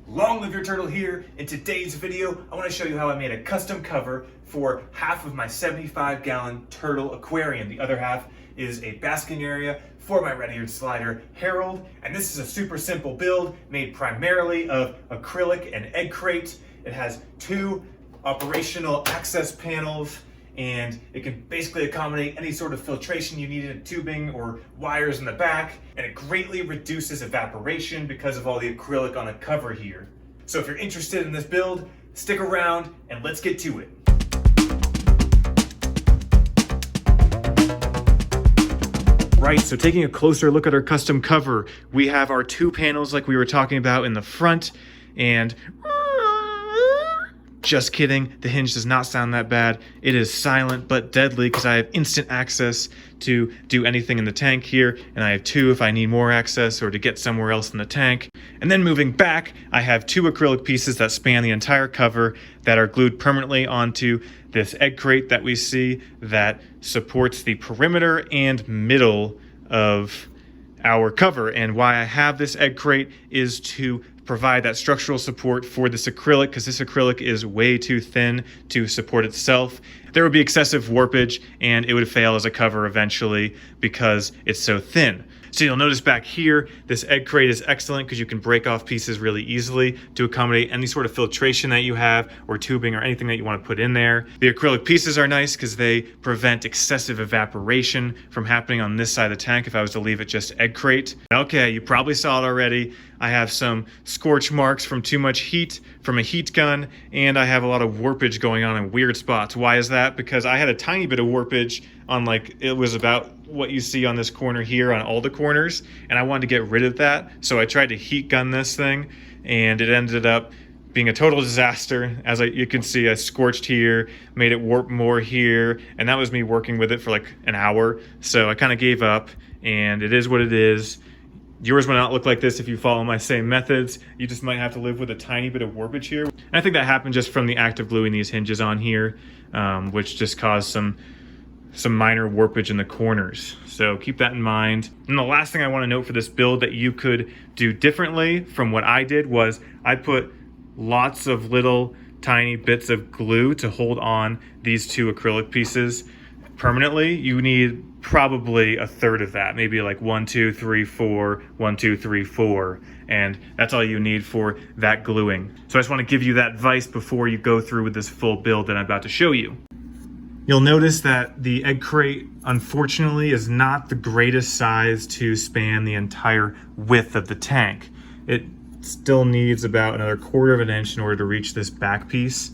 Long live your turtle here. In today's video, I want to show you how I made a custom cover for half of my 75-gallon turtle aquarium. The other half is a basking area for my red-eared slider, Harold. And this is a super simple build made primarily of acrylic and egg crate. It has 2 operational access panels, and it can basically accommodate any sort of filtration you need in tubing or wires in the back, and it greatly reduces evaporation because of all the acrylic on the cover here. So if you're interested in this build, stick around and let's get to it. Right, so taking a closer look at our custom cover, we have our 2 panels like we were talking about in the front, and just kidding, the hinge does not sound that bad. It is silent but deadly because I have instant access to do anything in the tank here, and I have 2 if I need more access or to get somewhere else in the tank. And then moving back, I have 2 acrylic pieces that span the entire cover that are glued permanently onto this egg crate that we see that supports the perimeter and middle of our cover. And why I have this egg crate is to provide that structural support for this acrylic, because this acrylic is way too thin to support itself. There would be excessive warpage and it would fail as a cover eventually because it's so thin. So you'll notice back here, this egg crate is excellent because you can break off pieces really easily to accommodate any sort of filtration that you have or tubing or anything that you want to put in there. The acrylic pieces are nice because they prevent excessive evaporation from happening on this side of the tank if I was to leave it just egg crate. Okay, you probably saw it already. I have some scorch marks from too much heat from a heat gun, and I have a lot of warpage going on in weird spots. Why is that? Because I had a tiny bit of warpage on, it was about what you see on this corner here on all the corners, and I wanted to get rid of that. So I tried to heat gun this thing, and it ended up being a total disaster. As you can see, I scorched here, made it warp more here, and that was me working with it for like an hour. So I kind of gave up, and it is what it is. Yours will not look like this if you follow my same methods. You just might have to live with a tiny bit of warpage here. And I think that happened just from the act of gluing these hinges on here, which just caused some minor warpage in the corners. So keep that in mind. And the last thing I want to note for this build that you could do differently from what I did was I put lots of little tiny bits of glue to hold on these 2 acrylic pieces permanently. You need probably a third of that, maybe like 1, 2, 3, 4, 1, 2, 3, 4, and that's all you need for that gluing. So I just want to give you that advice before you go through with this full build that I'm about to show you. You'll notice that the egg crate, unfortunately, is not the greatest size to span the entire width of the tank. It still needs about another 1/4 of an inch in order to reach this back piece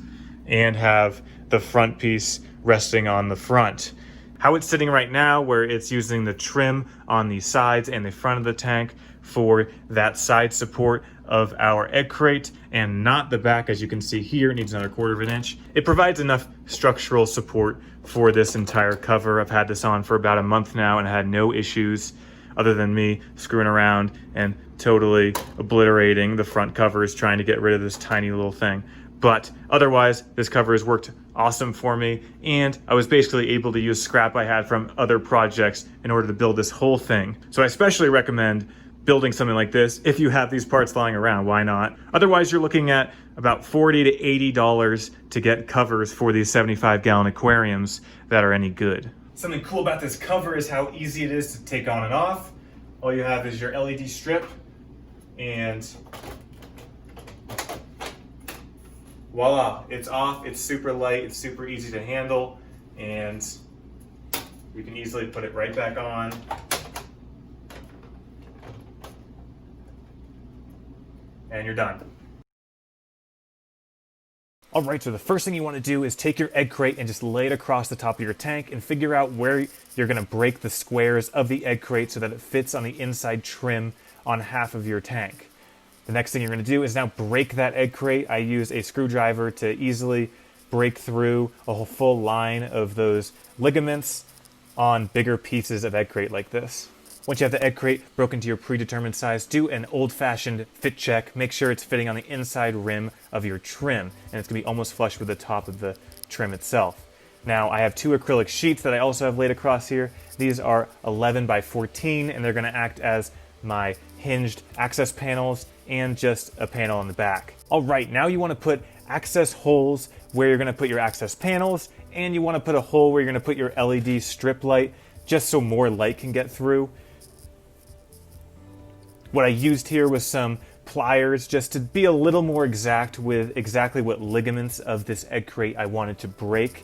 and have the front piece resting on the front. How it's sitting right now, where it's using the trim on the sides and the front of the tank for that side support of our egg crate and not the back, as you can see here, it needs another 1/4 of an inch. It provides enough structural support for this entire cover. I've had this on for about a month now and I had no issues other than me screwing around and totally obliterating the front covers trying to get rid of this tiny little thing. But otherwise, this cover has worked awesome for me, and I was basically able to use scrap I had from other projects in order to build this whole thing. So I especially recommend building something like this if you have these parts lying around. Why not? Otherwise, you're looking at about $40 to $80 to get covers for these 75-gallon aquariums that are any good. Something cool about this cover is how easy it is to take on and off. All you have is your LED strip, and voila, it's off. It's super light, it's super easy to handle, and you can easily put it right back on. And you're done. All right, so the first thing you want to do is take your egg crate and just lay it across the top of your tank and figure out where you're going to break the squares of the egg crate so that it fits on the inside trim on half of your tank. The next thing you're going to do is now break that egg crate. I use a screwdriver to easily break through a whole full line of those ligaments on bigger pieces of egg crate like this. Once you have the egg crate broken to your predetermined size, do an old-fashioned fit check. Make sure it's fitting on the inside rim of your trim, and it's going to be almost flush with the top of the trim itself. Now, I have 2 acrylic sheets that I also have laid across here. These are 11 by 14, and they're going to act as my hinged access panels and just a panel on the back. All right, now you want to put access holes where you're going to put your access panels, and you want to put a hole where you're going to put your LED strip light, just so more light can get through. What I used here was some pliers just to be a little more exact with exactly what ligaments of this egg crate I wanted to break.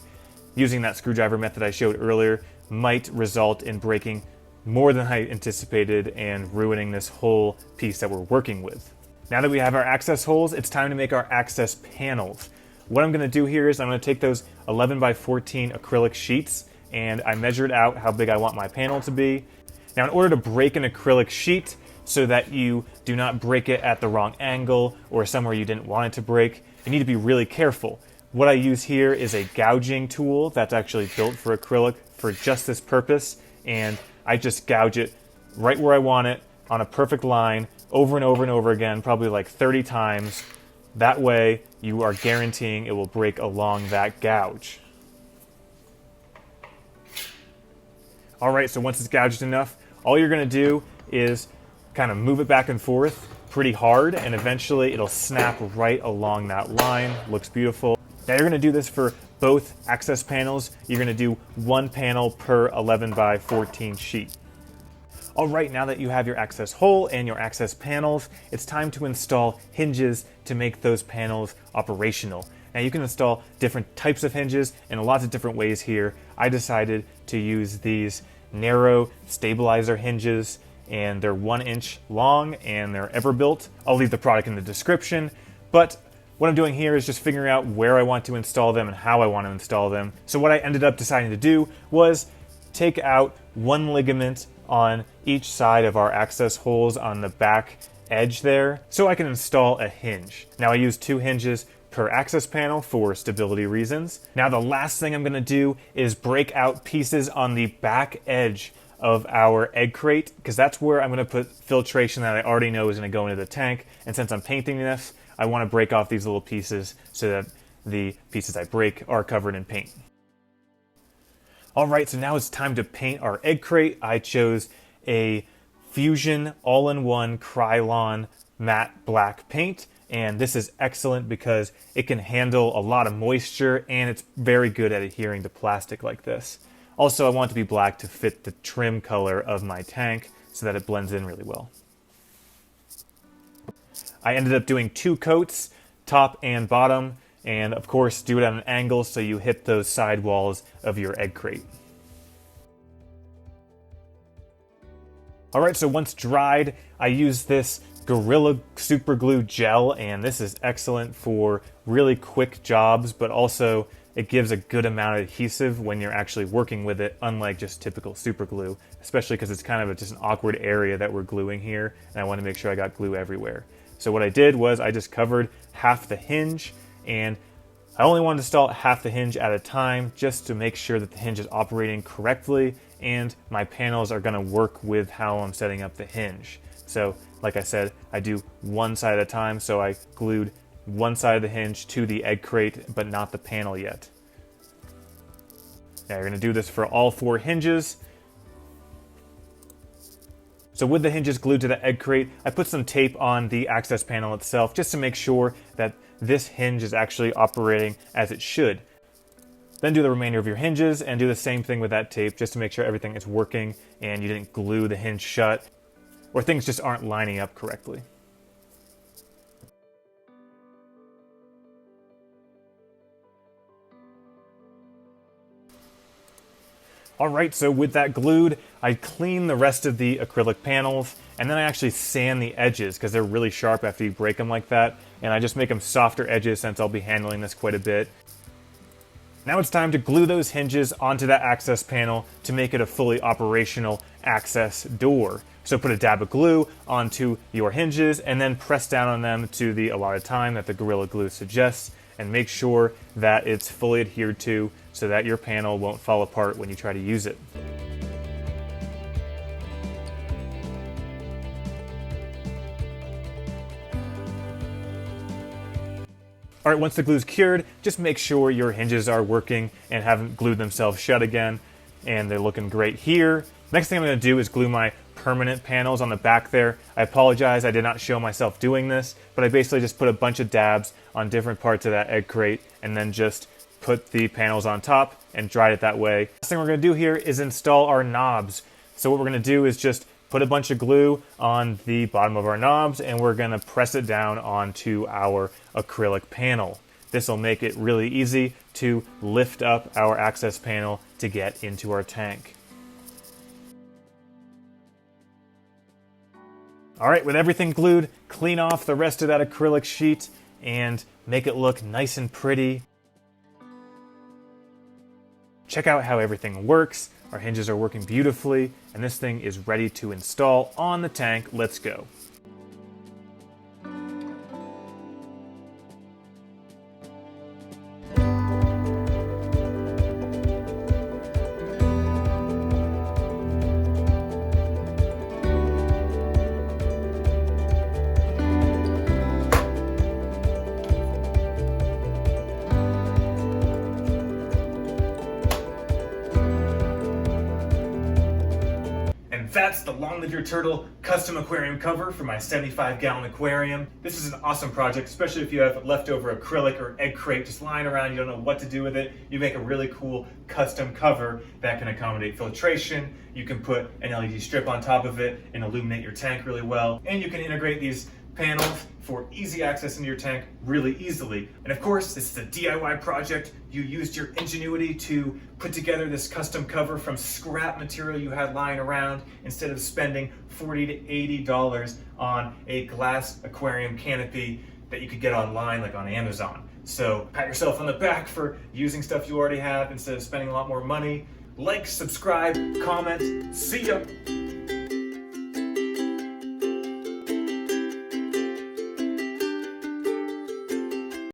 Using that screwdriver method I showed earlier might result in breaking more than I anticipated and ruining this whole piece that we're working with. Now that we have our access holes, it's time to make our access panels. What I'm going to do here is I'm going to take those 11 by 14 acrylic sheets, and I measured out how big I want my panel to be. Now, in order to break an acrylic sheet so that you do not break it at the wrong angle or somewhere you didn't want it to break, you need to be really careful. What I use here is a gouging tool that's actually built for acrylic for just this purpose, and I just gouge it right where I want it on a perfect line over and over and over again, probably like 30 times. That way you are guaranteeing it will break along that gouge. All right, so once it's gouged enough, all you're going to do is kind of move it back and forth pretty hard, and eventually it'll snap right along that line. Looks beautiful. Now you're going to do this for both access panels. You're going to do one panel per 11 by 14 sheet. All right, now that you have your access hole and your access panels, it's time to install hinges to make those panels operational. Now you can install different types of hinges in lots of different ways here. I decided to use these narrow stabilizer hinges, and they're 1 inch long and they're Everbuilt. I'll leave the product in the description, but what I'm doing here is just figuring out where I want to install them and how I want to install them. So what I ended up deciding to do was take out one ligament on each side of our access holes on the back edge there, so I can install a hinge. Now I use 2 hinges per access panel for stability reasons. Now the last thing I'm going to do is break out pieces on the back edge of our egg crate, because that's where I'm going to put filtration that I already know is going to go into the tank. And since I'm painting this, I want to break off these little pieces so that the pieces I break are covered in paint. All right, so now it's time to paint our egg crate. I chose a Fusion all-in-one Krylon matte black paint, and this is excellent because it can handle a lot of moisture and it's very good at adhering to plastic like this. Also, I want it to be black to fit the trim color of my tank so that it blends in really well. I ended up doing 2 coats, top and bottom, and of course do it at an angle so you hit those side walls of your egg crate. Alright, so once dried, I use this Gorilla Super Glue gel, and this is excellent for really quick jobs, but also it gives a good amount of adhesive when you're actually working with it, unlike just typical super glue, especially because it's kind of just an awkward area that we're gluing here, and I want to make sure I got glue everywhere. So what I did was I just covered half the hinge, and I only wanted to install half the hinge at a time just to make sure that the hinge is operating correctly and my panels are going to work with how I'm setting up the hinge. So like I said, I do one side at a time, so I glued one side of the hinge to the egg crate, but not the panel yet. Now you're going to do this for all 4 hinges. So with the hinges glued to the egg crate, I put some tape on the access panel itself just to make sure that this hinge is actually operating as it should. Then do the remainder of your hinges and do the same thing with that tape just to make sure everything is working and you didn't glue the hinge shut or things just aren't lining up correctly. Alright, so with that glued, I clean the rest of the acrylic panels, and then I actually sand the edges because they're really sharp after you break them like that, and I just make them softer edges since I'll be handling this quite a bit. Now it's time to glue those hinges onto that access panel to make it a fully operational access door. So put a dab of glue onto your hinges and then press down on them to the allotted time that the Gorilla Glue suggests, and make sure that it's fully adhered to so that your panel won't fall apart when you try to use it. Alright, once the glue's cured, just make sure your hinges are working and haven't glued themselves shut again, and they're looking great here. Next thing I'm going to do is glue my permanent panels on the back there. I apologize, I did not show myself doing this, but I basically just put a bunch of dabs on different parts of that egg crate and then just put the panels on top and dried it that way. Last thing we're going to do here is install our knobs. So what we're going to do is just put a bunch of glue on the bottom of our knobs and we're going to press it down onto our acrylic panel. This will make it really easy to lift up our access panel to get into our tank. All right, with everything glued, clean off the rest of that acrylic sheet and make it look nice and pretty. Check out how everything works. Our hinges are working beautifully, and this thing is ready to install on the tank. Let's go. That's the Long Live Your Turtle custom aquarium cover for my 75-gallon aquarium. This is an awesome project, especially if you have leftover acrylic or egg crate just lying around, you don't know what to do with it. You make a really cool custom cover that can accommodate filtration. You can put an LED strip on top of it and illuminate your tank really well. And you can integrate these panels for easy access into your tank really easily. And of course, this is a DIY project. You used your ingenuity to put together this custom cover from scrap material you had lying around instead of spending $40 to $80 on a glass aquarium canopy that you could get online like on Amazon. So pat yourself on the back for using stuff you already have instead of spending a lot more money. Like, subscribe, comment. See ya!